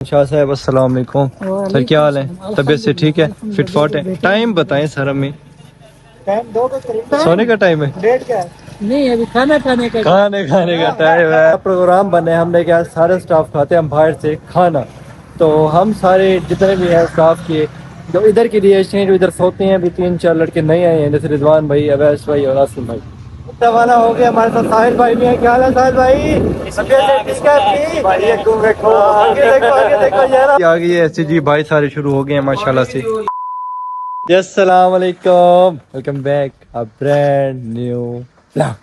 शाह साहब अस्सलाम वालेकुम। सर क्या हाल है? तबीयत से ठीक है? फिट फॉट है? टाइम बताएं सर हमें। टाइम 2 के करीब सोने का टाइम है? डेट क्या है? नहीं, अभी खाना खाने का खाने का टाइम है। प्रोग्राम बने, हमने क्या सारे स्टाफ खाते हैं हम बाहर से खाना, तो हम सारे जितने भी हैं स्टाफ के जो इधर के लिए जो इधर सोते हैं, अभी 3-4 लड़के नए आए हैं, जैसे रिजवान भाई, अवैस भाई और आसिम भाई। रवाना हो गया। हमारे साथ साहिल भाई भी है। क्या हाल है साहिल भाई? आ गई है जी भाई, सारे शुरू हो गए हैं माशाल्लाह से। अस्सलाम वालेकुम, welcome back a brand new vlog.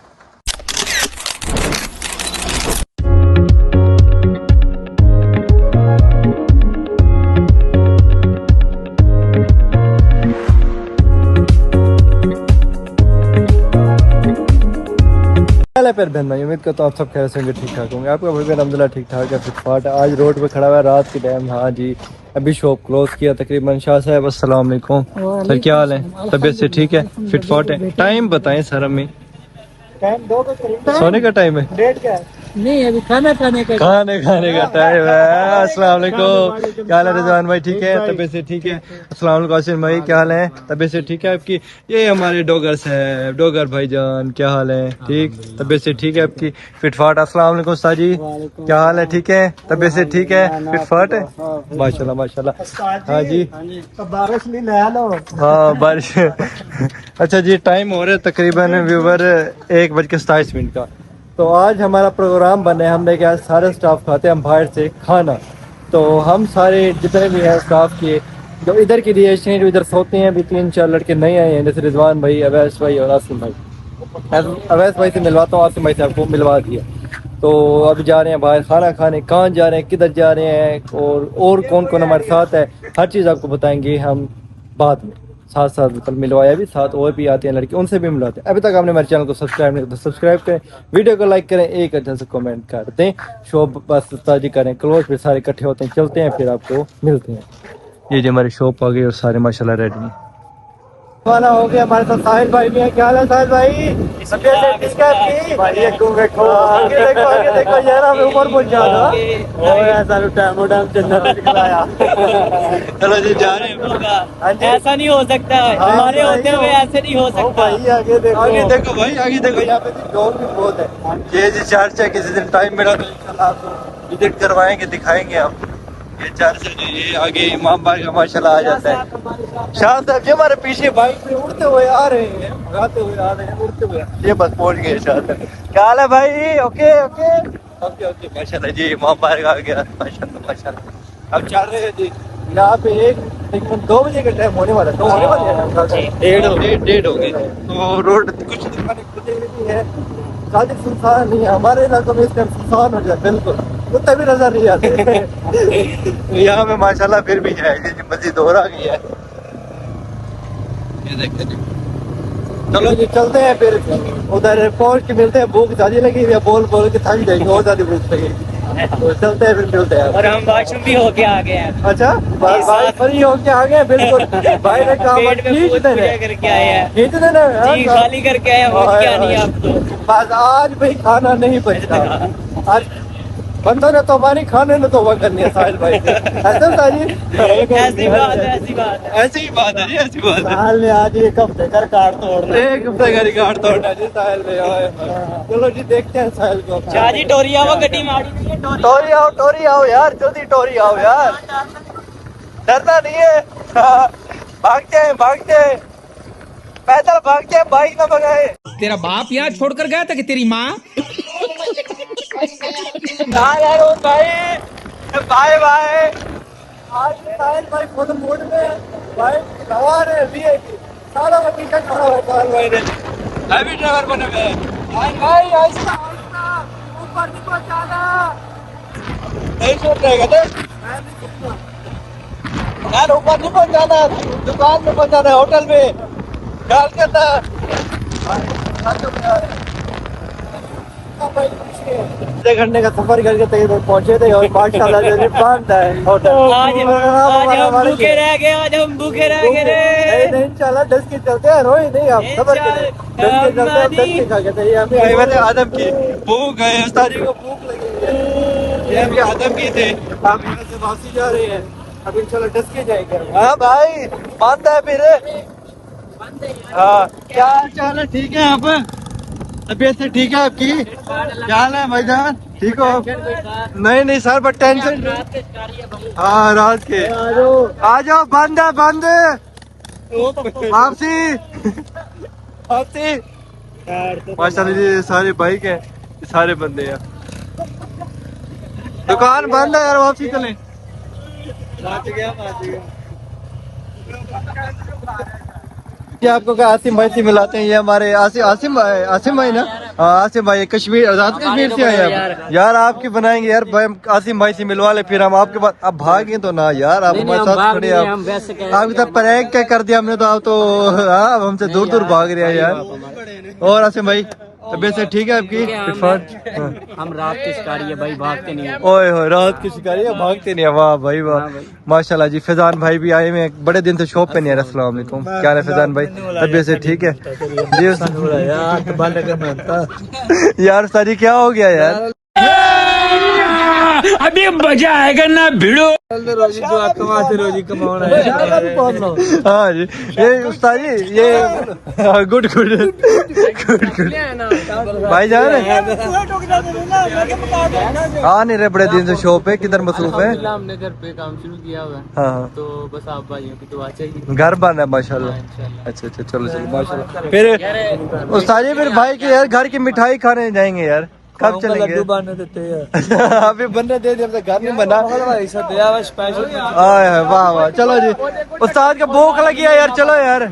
फिर बहन भाई, उम्मीद करता हूँ आप सब खैर से होंगे, ठीक ठाक होंगे। आपका भाई भी अल्हम्दुलिल्लाह ठीक ठाक है, फिटफाट। आज रोड पे खड़ा हुआ है रात के टाइम। हाँ जी, अभी शॉप क्लोज किया तकरीबन। शाह साहब अस्सलाम वालेकुम। सर क्या हाल है? तबीयत से ठीक है? फिटफाट है? टाइम बताएं सर हमें। टाइम 2 के करीब सोने का टाइम है? डेट क्या है? नहीं, अभी खाने खाने का खाने का टाइम है। अस्सलाम वालेकुम। क्या हाल है रिजवान भाई? ठीक है, तबीयत से ठीक है? अस्सलाम वालेकुम आसिम भाई, क्या हाल है? तबीयत से ठीक है आपकी? ये हमारे डॉगर्स हैं, डॉगर भाईजान, क्या हाल है? ठीक, तबीयत से ठीक है आपकी? फिटफाट। अस्सलाम वालेकुम साजी, क्या हाल है? ठीक है, तबीयत से ठीक है? फिटफाट है माशाल्लाह माशाल्लाह। हाँ जी, बारिश नहीं नया लो। हाँ बारिश। अच्छा जी, टाइम हो रहा है तकरीबन व्यूवर 1:27 का। तो आज हमारा प्रोग्राम बने, हमने क्या सारे स्टाफ खाते हैं हम बाहर से खाना, तो हम सारे जितने भी हैं स्टाफ के जो इधर के लिए जो इधर सोते हैं, अभी 3-4 लड़के नए आए हैं, जैसे रिजवान भाई, अवैस भाई और आसिम भाई। अवैस भाई से मिलवाता हूँ, आसिम भाई से आपको मिलवा दिया। तो अब जा रहे हैं बाहर खाना खाने। कहाँ जा रहे हैं, किधर जा रहे हैं और कौन कौन हमारे साथ है, हर चीज़ आपको बताएंगे हम बाद में। साथ साथ कल मिलवाया भी, साथ और भी आते हैं लड़के, उनसे भी मिलवाते हैं। अभी तक आपने मेरे चैनल को सब्सक्राइब नहीं किया तो सब्सक्राइब करें, वीडियो को लाइक करें, एक अच्छा से कमेंट कर दें। शॉप बस ताजी करें, क्लोज पे सारे इकट्ठे होते हैं, चलते हैं फिर आपको मिलते हैं। ये जो हमारी शॉप आ गई और सारे माशाल्लाह रेडी हैं। खाना हो गया। हमारे साथ साहिल भाई भी है। क्या हाल है साहिल भाई? देखो यार, हमें ऊपर पहुंच जाएगा। चलो जी, जा रहे हैं। ऐसा नहीं हो सकता, हमारे होते हुए ऐसे नहीं हो सकता। भाई आगे देखो भाई, आगे देखो, यहाँ पे लोग भी बहुत है। ये जी चर्च है, किसी दिन टाइम मिला तो इंशाल्लाह आपको विजिट करवाएंगे, दिखाएंगे हम। ये चर्च है, ये आगे इमाम बाग का माशाल्लाह आ जाता है। शाह साहब जी हमारे पीछे बाइक पे उड़ते हुए आ रहे हैं, भगाते हुए आ रहे हैं, उड़ते हुए। ये बस पहुंच गए शाह साहब। क्या हाल है भाई? ओके ओके ओके ओके माशाल्लाह जी, इमाम बाग आ गया माशाल्लाह माशाल्लाह। अब चल रहे हैं जी यहाँ पे। एक 2 बजे का टाइम होने वाला है, 2 होने वाले हैं, डेढ़ हो गए। तो रोड कुछ दुकानें खुली हुई है, ज्यादा सुनसान नहीं है। हमारे इलाकों में इस टाइम सुनसान हो जाए बिल्कुल, कुत्ते भी नजर नहीं आते। यहाँ पे माशाल्लाह फिर भी है, ये मस्जिद और आ गई है, ये देखते जी। चलो जी चलते हैं फिर, उधर पहुंच के मिलते हैं। भूख ज्यादा लगी हुई है, बोल बोल के थक जाएंगे, और ज्यादा भूख लगेगी। तो चलते हैं फिर मिलते हैं। और हम वॉशरूम भी होके आ गए हैं। अच्छा, भाई फ्री होके आ गए बिल्कुल। भाई ने कहा पेट में खींच पूरा देना, करके आए हैं खींच देना जी, खाली करके आए हैं, और क्या नहीं आपको। बस आज भाई खाना नहीं बचता। आज बंदों ने तो हमारी खाने ने तो वह करनी है साहिल भाई से। ऐसा साजी ऐसी बात है, ऐसी बात है, ऐसी ही बात है जी, ऐसी बात है। साहिल ने आज एक हफ्ते का रिकॉर्ड तोड़ना। एक हफ्ते का रिकॉर्ड तोड़ना जी साहिल ने। चलो जी देखते हैं साहिल को। शाह जी टोरी आओ, गड्डी मारी नहीं है, टोरी आओ यार, जल्दी टोरी आओ यार, डरना नहीं है। भागते हैं पैदल, भागते हैं, बाइक ना भगाए। तेरा बाप यहाँ छोड़कर गया था कि तेरी माँ? भाई बाय बाय। आज साहिल भाई खुद मूड में बाइक हवा रहे वीआईपी, सारा का पीछे खड़ा है साहिल भाई ने, हैवी ड्राइवर बने हुए हैं। भाई ऐसा ऊपर नहीं पहुंचाना, नहीं छूट रहेगा यार, ऊपर नहीं पहुंचाना, दुकान में पहुंचाना है, होटल में ख्याल करना। आधे घंटे का सफर करके तक पहुंचे थे और माशाल्लाह जो बंद है होटल। आज हम भूखे रह गए, आज हम भूखे रह गए। नहीं इंशाल्लाह 10 के चलते हैं, रोई नहीं आप सफर करें, 10 के चलते हैं, 10 के खा के थे। हमें आदम की भूख है, उस तारीख को भूख लगी है। ये भी आदम की थे, आप यहाँ से वापसी जा रहे हैं, अब इंशाल्लाह डस के जाएंगे। हाँ भाई बंद है फिर। हाँ क्या चाल है, ठीक है आप? तबीयत से ठीक है आपकी? क्या हाल है भाईजान, ठीक हो? नहीं नहीं सर बट टेंशन। हाँ रात के आ जाओ, बंद है बंद। वापसी वापसी। माशाल्लाह जी सारे बाइक है, सारे बंदे हैं। दुकान बंद है यार, वापसी चले। ये आपको क्या आसिम भाई से मिलाते हैं, ये हमारे आसिम भाई ना। हाँ आसिम भाई कश्मीर, आजाद कश्मीर से आए आप यार। आपकी बनाएंगे यार भाई, आसिम भाई से मिलवा ले, फिर हम आपके बाद अब भागे तो ना यार, आप हमारे साथ खड़े। आप आपकी तो प्रैंक क्या कर दिया हमने तो, आप तो हाँ हमसे दूर दूर भाग रहे हैं यार। और आसिम भाई तबीयत से ठीक है आपकी? हम रात के शिकारी है भाई, भागते नहीं है। ओए हो रात की शिकारी है, भागते नहीं है। वाह भाई वाह, माशाल्लाह जी। फैजान भाई भी आए हुए, बड़े दिन से शॉप पे नहीं है। अस्सलाम वालेकुम, क्या है फैजान भाई, तबीयत से ठीक है जी? यार सारी क्या हो गया यार? अभी मजा आएगा ना भिड़ो। रोजी जो आप कमाते रोजी कमाना है। हाँ जी ये उस्ताद जी ये गुड गुड गुड गुड भाई जा रहे हैं। हाँ नहीं रहे, बड़े दिन से शॉप है, किधर मसरूफ है? हमने घर पे काम शुरू किया हुआ है, हाँ तो बस आप भाइयों की दुआ चाहिए। घर बंद है माशाल्लाह। अच्छा अच्छा चलो चलो माशाल्लाह। फिर उस्ताद जी फिर भाई के यार घर की मिठाई खाने जाएंगे यार, कब चलेंगे? देते हैं अभी बनने दे दिया, घर नहीं बना। स्पेशल। वाह वाह चलो जी, उस्ताद का भूख लगी है यार, चलो यार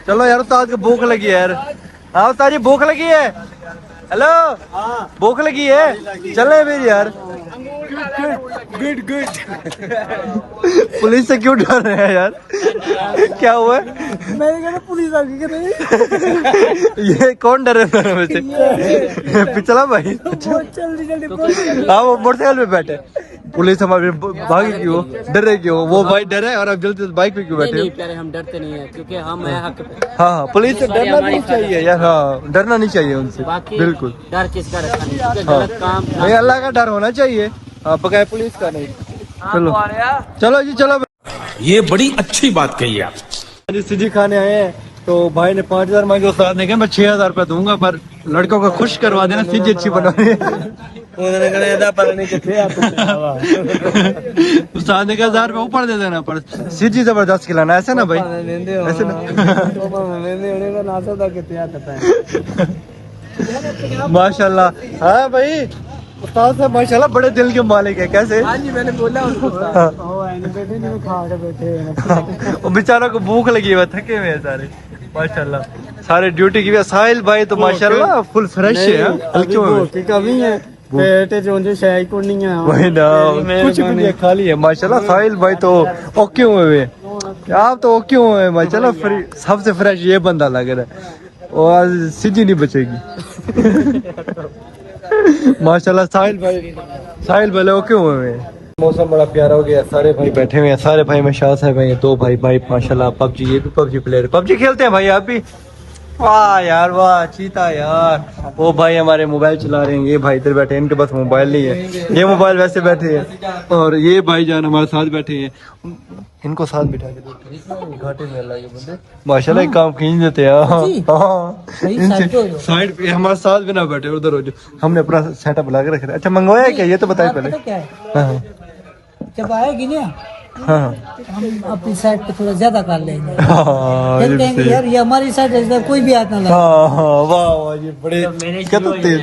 चलो यार, उस्ताद को भूख लगी है यार। हाँ उस्ताद जी भूख लगी है? हेलो भूख लगी है, चले फिर यार। Good good. पुलिस से क्यों डर रहे हैं यार, क्या हुआ? मैंने कहा पुलिस आ गई। ये कौन डर रहे हैं से? पिछला भाई जल्दी जल्दी। हाँ वो मोटरसाइकिल पे बैठे, पुलिस हमारे भागी क्यों, डरे क्यों? वो भाई डरे और अब जल्दी से बाइक पे क्यों बैठे? नहीं प्यारे, हम डरते नहीं है क्योंकि हम है हक पे। हाँ पुलिस से डरना नहीं चाहिए यार, हाँ डरना नहीं चाहिए उनसे, बाकी बिल्कुल। डर किसका रखा नहीं, क्योंकि हाँ गलत काम नहीं, अल्लाह का डर होना चाहिए, हाँ बगैर पुलिस का नहीं। चलो चलो जी चलो। ये बड़ी अच्छी बात कही आप। सिजी खाने आए हैं तो भाई ने 5000 मांगे, उस्ताद ने कहा मैं 6000 रुपया दूंगा, पर लड़कों को खुश करवा देना, सिजी अच्छी बनानी है। उस्ताद ने कहा 1000 रुपया ऊपर दे देना, पर सिजी जबरदस्त खिलाना, ऐसे ना भाई, ऐसे ना। माशाल्लाह हाँ भाई उस्ताद साहब माशाल्लाह बड़े दिल के मालिक है। कैसे? हाँ जी मैंने बोला उनको। बैठे नहीं खा के बैठे। वो बेचारों को भूख लगी हुई, थके हुए हैं सारे माशाल्लाह, सारे ड्यूटी की। साहिल भाई तो माशाल्लाह फुल फ्रेश है, हल्के हुए की कमी है, पेट जो शायद को नहीं है। वही ना, कुछ भी नहीं खाली है माशाल्लाह। साहिल भाई तो ओके हुए हैं, आप तो ओके हुए हैं माशाल्लाह, सबसे फ्रेश ये बंदा लग रहा है, और आज सिजी नहीं बचेगी। माशाल्लाह साहिल भाई ओके हुए हैं। मौसम बड़ा प्यारा हो गया, सारे भाई बैठे हुए हैं, सारे भाई में शाह साहब हैं, दो भाई माशाल्लाह पबजी, ये भी पबजी प्लेयर, पबजी खेलते हैं भाई आप भी? वाह यार वाह चीता यार। वो भाई हमारे मोबाइल चला रहे हैं, ये भाई इधर बैठे हैं, इनके पास मोबाइल नहीं है, ये मोबाइल वैसे बैठे हैं, और ये भाई जान हमारे साथ बैठे हैं, इनको साथ बिठा के घाटे में लगे बंदे माशाल्लाह काम खींच देते हैं। हाँ इनसे साइड पे हमारे साथ भी ना बैठे, उधर हो जो हमने अपना सेटअप लगा के रखा है। अच्छा मंगवाया क्या, ये तो बताइए पहले। हाँ जब आएगी ना हाँ हम अपनी साइड पे थोड़ा ज्यादा कर लेंगे, हाँ फिर कहेंगे यार ये हमारी साइड है, कोई भी हाथ ना लगे। हाँ हाँ वाह वाह ये बड़े क्या तो तेज।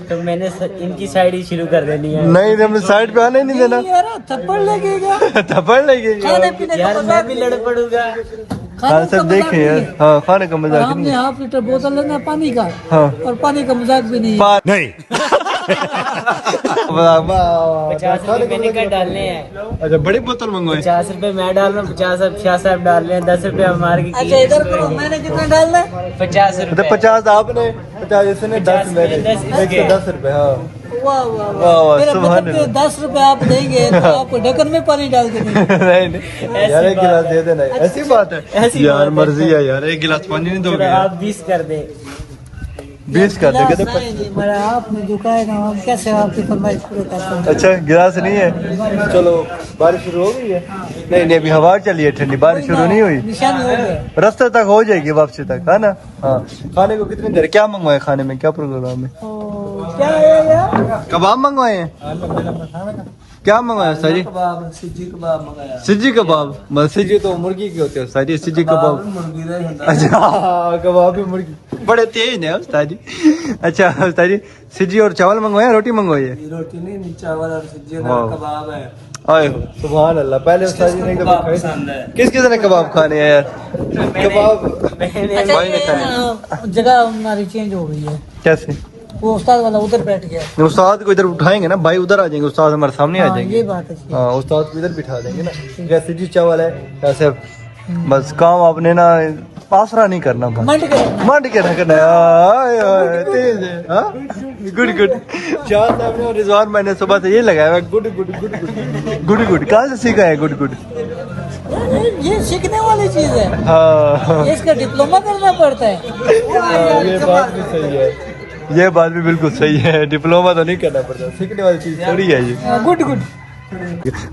तो मैंने इनकी साइड ही शुरू कर देनी है। नहीं हमने साइड पे आने नहीं देना, यार थप्पड़ लगेगा, थप्पड़ लगेगा खाने पीने का यार मैं भी लड़ पड़ूंगा। हाँ सब देखे यार, हाँ खाने का मजाक हमने नहीं। 1/2 लीटर बोतल लेना पानी का, हाँ और पानी का मजाक भी नहीं। नहीं 50 रुपए मैंने क्या डालने हैं। अच्छा बड़ी बोतल मंगवाई, 50 रुपए मैं डाल रहा हूँ, 50 अब शाह साहब डाल रहे हैं, 10 रुपए हमारे की। अच्छा इधर करो, मैंने कितना डालना है? 50 तो रुपए। 50 आपने, 50 इसने, 10 मैंने, 110 रुपए। हाँ वाह वाह वाह, वाह, मेरा सुभान मतलब कि 10 रुपए आप देंगे तो आपको ढक्कन में पानी डाल के देंगे। नहीं यार एक गिलास दे देना, ऐसी बात है ऐसी यार, बात है। मर्जी है यार, एक गिलास पानी नहीं दोगे? आप 20 कर दे। 20 कर दो। मेरा आपने झुका है ना, हम कैसे आपकी फरमाइश पूरी कर सकते हैं? अच्छा गिलास नहीं है। चलो बारिश शुरू हो गई है? नहीं अभी हवा चली है ठंडी, बारिश शुरू नहीं हुई। निशान हो गए। रास्ते तक हो जाएगी, वापसी तक है ना। हाँ खाने को कितनी देर, क्या मंगवाए खाने में, क्या प्रोग्राम है? क्या है यार? कबाब मंगवाए हैं? क्या मंगवाया साजी? कबाब, सिज्जी कबाब मंगाया। सिज्जी कबाब, बस सिज्जी तो मुर्गी के होते हैं साजी, सिज्जी कबाब। मुर्गी दा ही हुंदा। अच्छा हाँ, कबाब भी मुर्गी, बड़े तेज है उस्ताद जी। अच्छा उस्ताद जी सिज्जी और चावल मंगवाए, रोटी मंगवाई है? रोटी नहीं, चावल और सिज्जी वाह। और कबाब है। आए हो सुभान अल्लाह। पहले उस्ताद जी ने कभी कबाब खाए पसंद है। किस किस ने कबाब खाने हैं यार? कबाब अच्छा भाई ने खाने। ये जगह हमारी चेंज हो गई है, कैसे? वो उस्ताद वाला उधर बैठ गया। उस्ताद को इधर उठाएंगे ना भाई, उधर आ जाएंगे, उस्ताद हमारे सामने आ हाँ, जाएंगे। ये बात है। हाँ उस्ताद को इधर बिठा देंगे ना। जैसे जी चावल है ऐसे, बस काम आपने ना पासरा नहीं करना, मंड के रखना। मंड के रखना है। आय, आय, तेज है। हाँ गुड गुड। शाह साहब ने और रिजवान मैंने सुबह से ये लगाया है, good good good good good good. कहाँ से सीखा है गुड गुड? ये सीखने वाली चीज है, हाँ इसका डिप्लोमा करना पड़ता है। ये बात भी सही है, ये बात भी बिल्कुल सही है। डिप्लोमा तो नहीं करना पड़ता, सीखने वाली चीज थोड़ी है ये। Good good.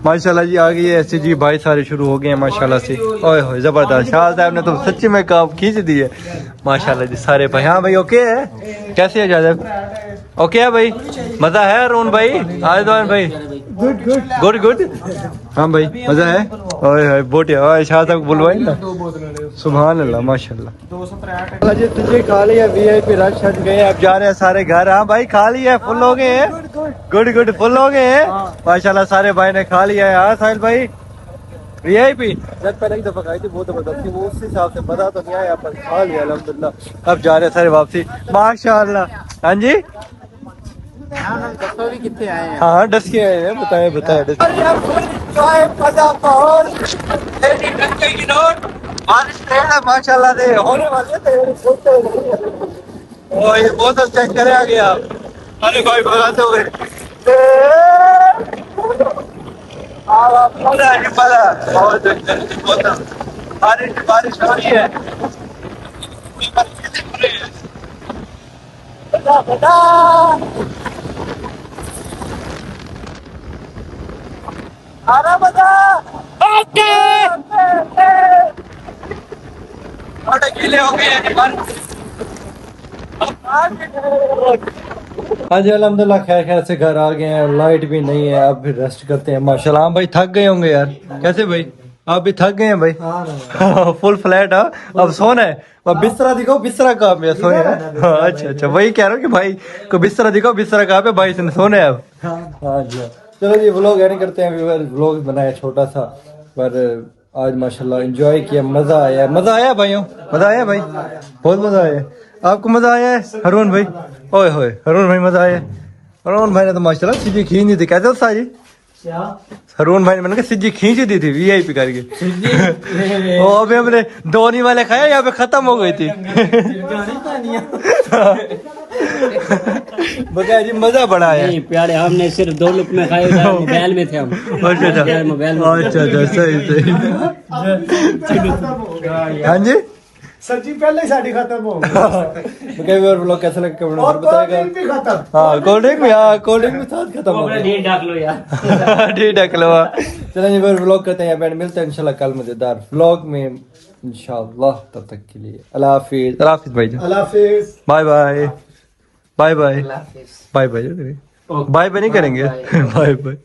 माशाल्लाह जी आ गई है ऐसे जी, भाई सारे शुरू हो गए हैं माशाल्लाह से। ओए होए जबरदस्त, शाह साहब ने तो सच्ची में काम खींच दी है माशाल्लाह जी सारे भाई। हाँ भाई ओके है, कैसे है जादव? ओके है भाई, मजा है अरुण भाई, आजवान भाई? Good good. Good good. हाँ भाई मजा है। ओए होए बोटिया, ओए शाह साहब बुलवाई ना। सुभान अल्लाह माशाल्लाह। जी तुझे खा लिया, वीआईपी रश हट गए, अब जा रहे हैं सारे घर। हाँ भाई खा लिया, फुल हो गए हैं। गुड गुड फुल हो गए हैं माशाल्लाह, सारे भाई ने खा लिया है। हाँ साहिल भाई वीआईपी जब पहले एक दफा खाई थी बहुत जबरदस्त थी, वो उस हिसाब से मजा तो नहीं आया, पर खा लिया अल्हम्दुलिल्लाह। अब जा रहे हैं सारे वापसी माशाल्लाह। हाँ जी कितने आए हैं? हाँ डस के आए हैं, बताए बताए डस। माशाल्लाह से होने वाले थे। ओ ये बोतल चेक करे आ गया। अरे भाई भगाते हुए बारिश हो रही है। गीले हो गए हैं। हाँ जी अल्हम्दुलिल्लाह खैर खैर से घर आ गए हैं, लाइट भी नहीं है, अब फिर रेस्ट करते हैं माशाल्लाह। हाँ भाई थक गए होंगे यार, कैसे भाई आप भी थक गए हैं भाई? Full flat. हाँ अब सोना है, अब बिस्तरा दिखाओ, बिस्तरा कहाँ पे है? सोने है। हाँ अच्छा अच्छा वही कह रहा हूँ कि भाई को बिस्तरा दिखाओ, बिस्तरा कहाँ पे? भाई से सोने है अब। हाँ जी चलो जी व्लॉग एंड करते हैं। व्लॉग बनाया छोटा सा, पर आज माशाल्लाह एंजॉय किया, मजा आया। मजा आया भाइयों, मजा आया भाई, बहुत मजा आया। आपको मजा आया है हरून भाई? ओए होए हरून भाई मजा आया। हरून भाई ने तो माशाल्लाह सिज्जी खींच दी थी, कहते हो साजी? हरून भाई ने मैंने कहा सिज्जी खींच दी थी वीआईपी करके। ओ अभी हमने धोनी वाले खाया, यहाँ पे खत्म हो गई थी। बकाया जी मजा बड़ा आया। नहीं प्यारे, हमने सिर्फ 2 लुकमे खाए, मोबाइल में थे हम। अच्छा अच्छा मोबाइल में। अच्छा अच्छा सही सही। हाँ जी सर जी पहले ही साड़ी खत्म हो कई बार ब्लॉग कैसा लगा कमेंट में बताएगा। खत्म। हाँ कोल्ड ड्रिंक भी, हाँ कोल्ड ड्रिंक भी साथ खत्म हो गया। ढाक लो यार। ठीक है चलो चलें जी फिर व्लॉग करते हैं, बैंड मिलते हैं इंशाल्लाह कल मजेदार व्लॉग में इंशाल्लाह। तब तक के लिए अल्लाह हाफिज। अल्लाह हाफिज भाई, अल्लाह हाफिज। Bye bye bye bye bye bye bye bye नहीं करेंगे। Bye bye.